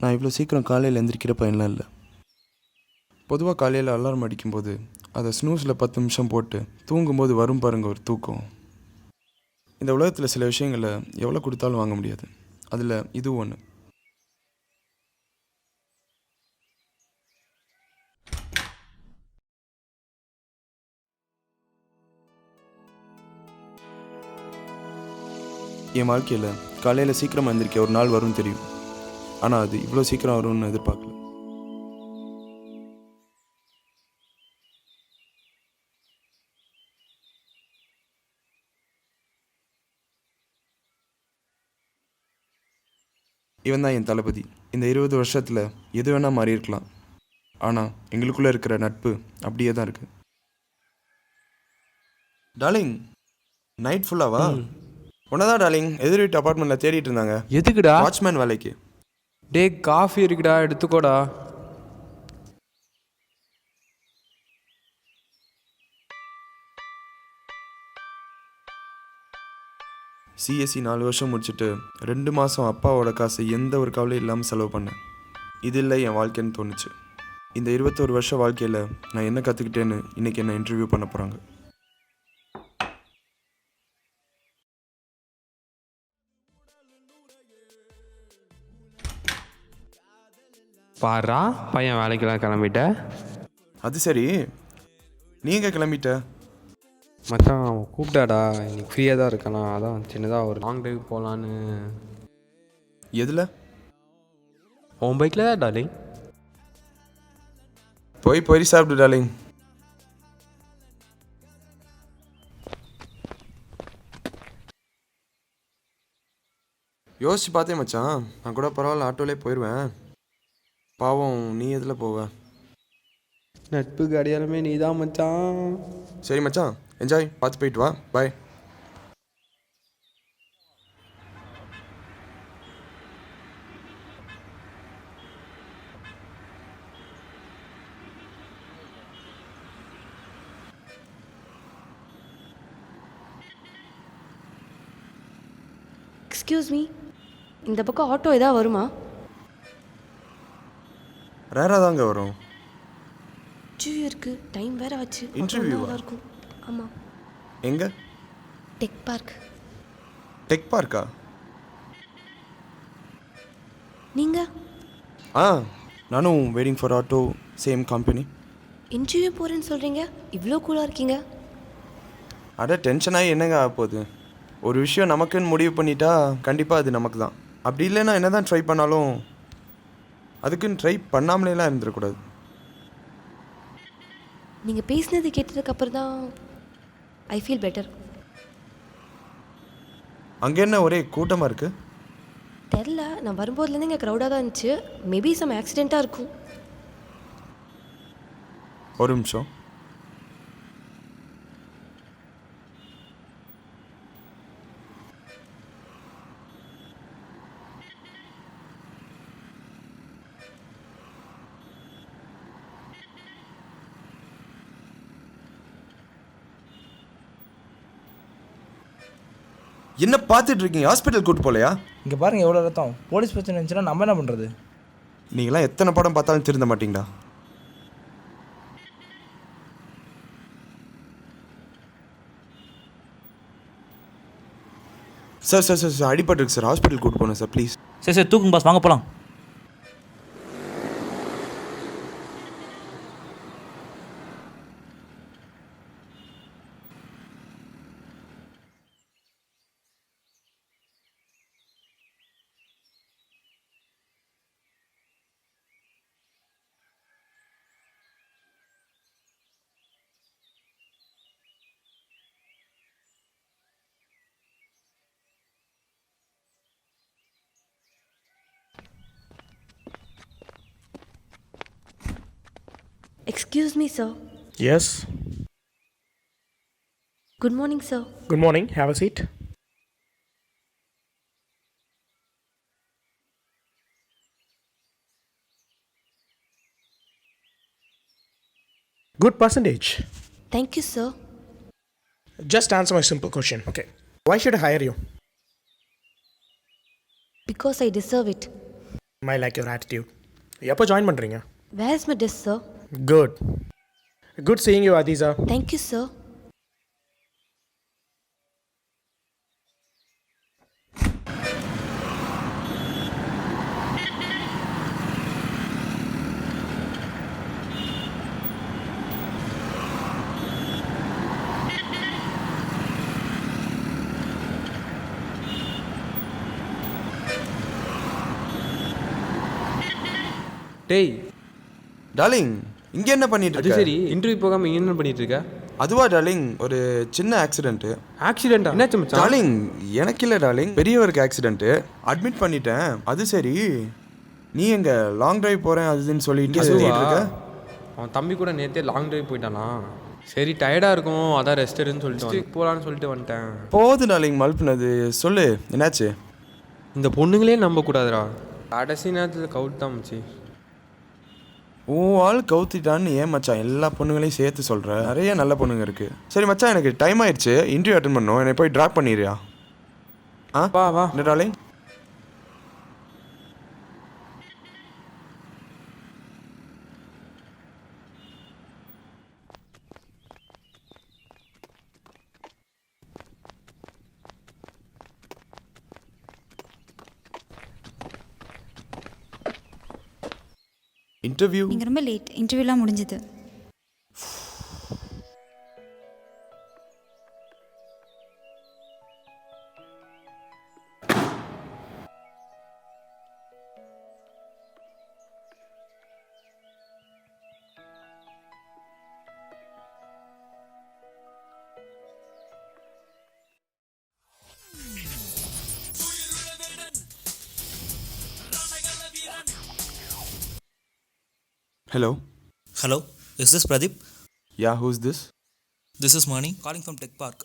நான் இவ்வளோ சீக்கிரம் காலையில் எந்திரிக்கிற பையன்லாம் இல்லை. பொதுவாக காலையில் அலாரம் அடிக்கும்போது அதை ஸ்னூஸில் 10 நிமிஷம் போட்டு தூங்கும்போது வரும் பாருங்க ஒரு தூக்கம். இந்த உலகத்தில் சில விஷயங்களை எவ்வளோ கொடுத்தாலும் வாங்க முடியாது. அதில் இது ஒன்று. என் வாழ்க்கையில் காலையில் சீக்கிரமாக எந்திரிக்க ஒரு நாள் வரும்னு தெரியும். ஆனால் அது இவ்வளோ சீக்கிரம் வரும்னு எதிர்பார்க்கல. இவன் தான் என் தளபதி. இந்த 20 வருஷத்தில் எது வேணால் மாறி இருக்கலாம், ஆனால் எங்களுக்குள்ளே இருக்கிற நட்பு அப்படியே தான் இருக்குது. டார்லிங், நைட் ஃபுல்லாவா? உன்னதான் டார்லிங் எதிர் வீட்டு அப்பார்ட்மெண்ட்டில் தேடிட்டு இருந்தாங்க. எதுக்குடா? வாட்ச்மேன் வேலைக்கு. டே, காஃபி இருக்குடா, எடுத்துக்கோடா. சிஎஸ்சி 4 வருஷம் முடிச்சுட்டு 2 மாதம் அப்பாவோட காசை எந்த ஒரு கவலையும் இல்லாமல் செலவு பண்ணேன். இது இல்லை என் வாழ்க்கைன்னு தோணுச்சு. இந்த 21 வருஷம் வாழ்க்கையில் நான் என்ன கற்றுக்கிட்டேன்னு இன்றைக்கி என்ன இன்டர்வியூ பண்ண போகிறாங்க. பாரா, பையன் வேலைக்கெல்லாம் கிளம்பிட்ட. அது சரி, நீங்கள் கிளம்பிட்ட? மச்சான் கூப்பிட்டாடா, இன்னைக்கு ஃப்ரீயாக தான் இருக்கானா, அதான் சின்னதாக ஒரு லாங் டிரைவ் போகலான்னு. எதில்? உன் பைக்கில் தான் டார்லிங். போய் பொறி சாப்பிடு டார்லிங். யோசிச்சு பார்த்தேன் மச்சான், நான் கூட பரவாயில்ல ஆட்டோலே போயிடுவேன். பாவம் நீ எதில் போவ? நட்புக்கு அடையாளமே நீ தான் மச்சான். சரி மச்சான், என்ஜாய், பார்த்து போயிட்டு வா. பாய். எக்ஸ்கியூஸ் மீ, இந்த பக்கம் ஆட்டோ ஏதாவது வருமா? ரேராக தாங்க வரும். இன்டர்வியூ இருக்கு, டைம் வேற ஆச்சு. இன்டர்வியூவா? இருக்கும். ஆமாம். எங்கே? Tech park. டெக் பார்க்கா? நீங்கள்? நானும் waiting for auto, same company. Interview போகிறேன்னு சொல்கிறீங்க, இவ்வளோ கூலாக இருக்கீங்க. அட டென்ஷனாகி என்னங்க ஆக போகுது? ஒரு விஷயம் நமக்குன்னு முடிவு பண்ணிட்டா கண்டிப்பாக அது நமக்கு தான். அப்படி இல்லைன்னா என்ன தான் ட்ரை பண்ணாலும் அதுக்குன்னு ட்ரை பண்ணாமலேலாம் இருந்துடக்கூடாது. நீங்கள் பேசினது கேட்டதுக்கப்புறம் தான் ஐ ஃபீல் பெட்டர். அங்கே என்ன ஒரே கூட்டமாக இருக்குது? தெரில, நான் வரும்போதுலேருந்து இங்கே க்ரௌடாக தான் இருந்துச்சு. மேபி சம் ஆக்சிடெண்ட்டாக இருக்கும். ஒரு நிமிஷம். என்ன பார்த்துட்டு இருக்கீங்க? ஹாஸ்பிட்டல் கூட்டு போலையா? இங்கே பாருங்கள் எவ்வளோ ரத்தம். போலீஸ் பிரச்சனை இருந்துச்சுன்னா நம்ம என்ன பண்ணுறது? நீங்களாம் எத்தனை படம் பார்த்தாலும் திருந்த மாட்டீங்களா? சார் சார் சார் சார் அடிபட்டு இருக்கு சார், ஹாஸ்பிட்டல் கூட்டு போகணும் சார் ப்ளீஸ். சரி சரி தூக்குங்க பாஸ், வாங்க போகலாம். Excuse me sir. Yes. Good morning sir. Good morning. Have a seat. Good percentage. Thank you sir. Just answer my simple question. Okay. Why should I hire you? Because I deserve it. I like your attitude. எப்போ join பண்ணுறீங்க? Where is my desk sir? Good. Good seeing you, Adiza. Thank you sir. டேய், darling இங்கே என்ன பண்ணிட்டு அது இருக்க? சரி, interview போகாமல் இங்கே என்ன பண்ணிட்டு இருக்க? அதுவா டார்லிங், ஒரு சின்ன ஆக்சிடென்ட்டு. ஆக்சிடென்ட்டா? என்னாச்சு மச்சான்? டார்லிங் எனக்கு இல்லை டார்லிங், பெரியவருக்கு ஆக்சிடென்ட்டு. அட்மிட் பண்ணிட்டேன். அது சரி, நீ எங்க லாங் டிரைவ் போகிறேன் அதுன்னு சொல்லிட்டு அதுவா? இருக்க? அவன் தம்பி கூட நேற்றே லாங் டிரைவ் போயிட்டானா? சரி டயர்டாக இருக்கும், அதான் ரெஸ்ட் எடுன்னு சொல்லிட்டு போகலான்னு சொல்லிட்டு வந்துட்டேன். போகுது டார்லிங் மல்ப்புனது. சொல்லு என்னாச்சு? இந்த பொண்ணுங்களே நம்பக்கூடாதுடா. கடைசி நேரத்தில் கவுட் தான் மச்சி. ஓ ஆள் கவுத்திட்டான்னு ஏன் மச்சான் எல்லா பொண்ணுங்களையும் சேர்த்து சொல்கிற? நிறைய நல்ல பொண்ணுங்க இருக்குது. சரி மச்சான், எனக்கு டைம் ஆயிடுச்சு, இன்டர்வியூ அட்டன் பண்ணணும். என்னை போய் ட்ராப் பண்ணிடுறியா? வா வா. என்ன டார்லிங்? இன்டர்வியூ நீங்கள் ரொம்ப லேட். இன்டர்வியூலாம் முடிஞ்சுது. Hello. Hello, is this Pradeep? Yeah, who's this? This is Mani calling from Tech Park.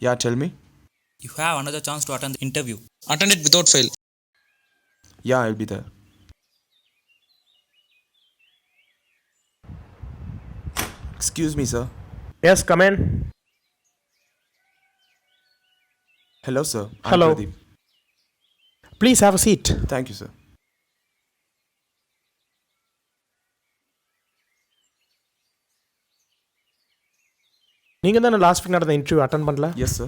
Yeah, tell me. You have another chance to attend the interview. Attend it without fail. Yeah, I'll be there. Excuse me, sir. Yes, come in. Hello, sir. I'm Hello. Pradeep. Please have a seat. Thank you, sir. நீங்கள் தானே last week நடந்த interview attend பண்ணல? Yes, sir.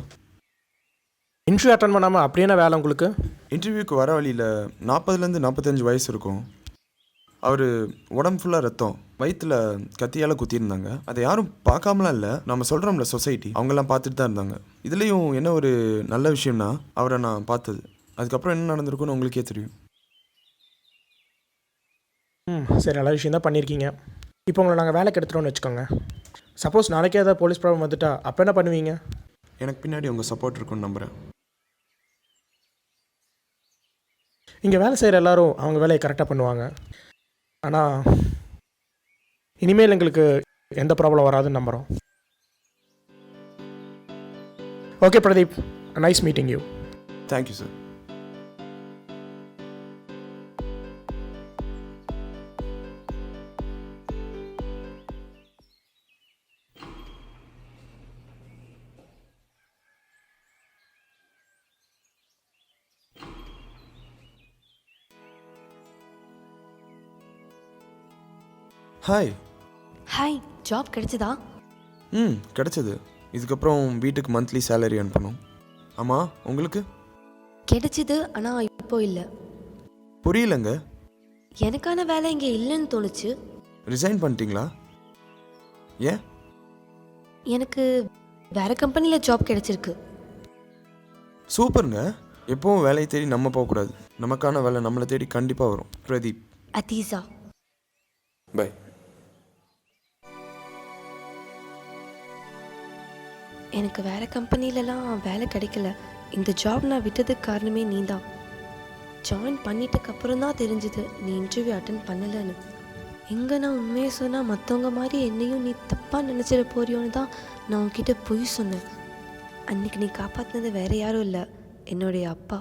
Interview attend பண்ணாமல் அப்படியே என்ன வேலை உங்களுக்கு? இன்டர்வியூக்கு வர வழியில் 40லேருந்து 45 வயசு இருக்கும். அவர் உடம்பு ஃபுல்லாக ரத்தம், வயிற்றில் கத்தியால் குத்தியிருந்தாங்க. அதை யாரும் பார்க்காமலாம் இல்லை, நம்ம சொல்கிறோம்ல சொசைட்டி, அவங்கெல்லாம் பார்த்துட்டு தான் இருந்தாங்க. இதுலேயும் என்ன ஒரு நல்ல விஷயம்னா அவரை நான் பார்த்தது. அதுக்கப்புறம் என்ன நடந்திருக்குன்னு உங்களுக்கே தெரியும். சரி, நல்ல விஷயம் தான் பண்ணியிருக்கீங்க. இப்போ உங்களை நாங்கள் வேலைக்கு எடுத்துகிறோன்னு வச்சுக்கோங்க. சப்போஸ் நாளைக்கே ஏதாவது போலீஸ் ப்ராப்ளம் வந்துட்டா அப்போ என்ன பண்ணுவீங்க? எனக்கு பின்னாடி உங்கள் சப்போர்ட் இருக்குன்னு நம்புகிறேன். இங்கே வேலை செய்கிற எல்லாரும் அவங்க வேலையை கரெக்டாக பண்ணுவாங்க. ஆனால் இனிமேல் எங்களுக்கு எந்த ப்ராப்ளம் வராதுன்னு நம்புகிறோம். Okay Pradeep, nice meeting you. Thank you sir. Hi. Hi, job கிடைச்சதா? கிடச்சிது. இதுக்கப்புறம் வீட்டுக்கு மந்த்லி சேலரி அனுப்பணும். ஆமாம், உங்களுக்கு? கிடைச்சிது, ஆனால் இப்போ இல்லை. புரியலங்க. எனக்கான வேலை இங்கே இல்லைன்னு தோணுச்சு. ரிசைன் பண்ணிட்டீங்களா? ஏன்? எனக்கு வேறு கம்பெனியில் ஜாப் கிடைச்சிருக்கு. சூப்பருங்க. எப்பவும் வேலையை தேடி நம்ம போகக்கூடாது. நமக்கான வேலை நம்மளை தேடி கண்டிப்பாக வரும். பிரதீப். அதீசா. பை. எனக்கு வேறு கம்பெனிலலாம் வேலை கிடைக்கல. இந்த ஜாப் நான் விட்டதுக்கு காரணமே நீ தான். ஜாயின் பண்ணிட்டதுக்கப்புறம் தான் தெரிஞ்சுது நீ இன்டர்வியூ அட்டன் பண்ணலைன்னு. எங்கே நான் உண்மையை சொன்னால் மற்றவங்க மாதிரி என்னையும் நீ தப்பாக நினச்சிட போறியோன்னு தான் நான் உன்கிட்ட பொய் சொன்னேன். அன்னைக்கு நீ காப்பாற்றினது வேற யாரும் இல்லை, என்னுடைய அப்பா.